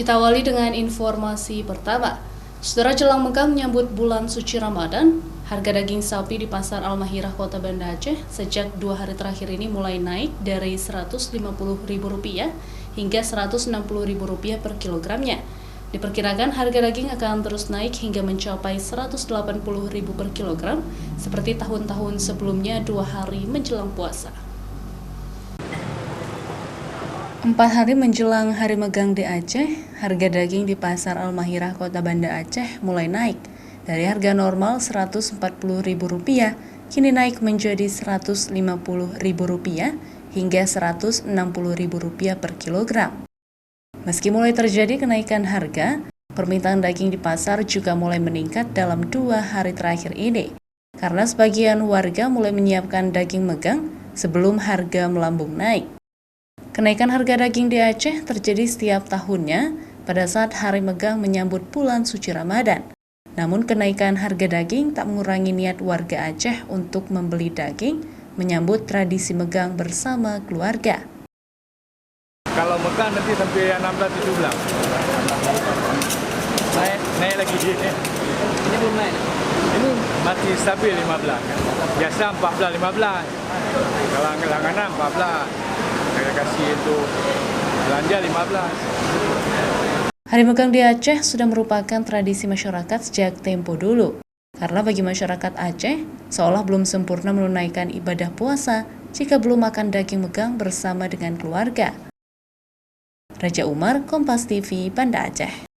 Kita awali dengan informasi pertama. Saudara, jelang Mekah menyambut bulan suci Ramadan, harga daging sapi di Pasar Al-Mahirah Kota Banda Aceh sejak 2 hari terakhir ini mulai naik dari Rp150.000 hingga Rp160.000 per kilogramnya. Diperkirakan harga daging akan terus naik hingga mencapai Rp180.000 per kilogram seperti tahun-tahun sebelumnya 2 hari menjelang puasa. 4 hari menjelang hari megang di Aceh, harga daging di Pasar Al-Mahirah Kota Banda Aceh mulai naik. Dari harga normal Rp140.000, kini naik menjadi Rp150.000 hingga Rp160.000 per kilogram. Meski mulai terjadi kenaikan harga, permintaan daging di pasar juga mulai meningkat dalam 2 hari terakhir ini. Karena sebagian warga mulai menyiapkan daging megang sebelum harga melambung naik. Kenaikan harga daging di Aceh terjadi setiap tahunnya pada saat hari megang menyambut bulan suci Ramadan. Namun kenaikan harga daging tak mengurangi niat warga Aceh untuk membeli daging menyambut tradisi megang bersama keluarga. Kalau megang nanti sampai 16-17. Naik lagi. Ini belum naik? Ini masih stabil 15. Biasa 14-15. Kalau langganan 14. Saya kasih itu belanja 15. Hari megang di Aceh sudah merupakan tradisi masyarakat sejak tempo dulu. Karena bagi masyarakat Aceh, seolah belum sempurna menunaikan ibadah puasa jika belum makan daging megang bersama dengan keluarga. Raja Umar, Kompas TV, Banda Aceh.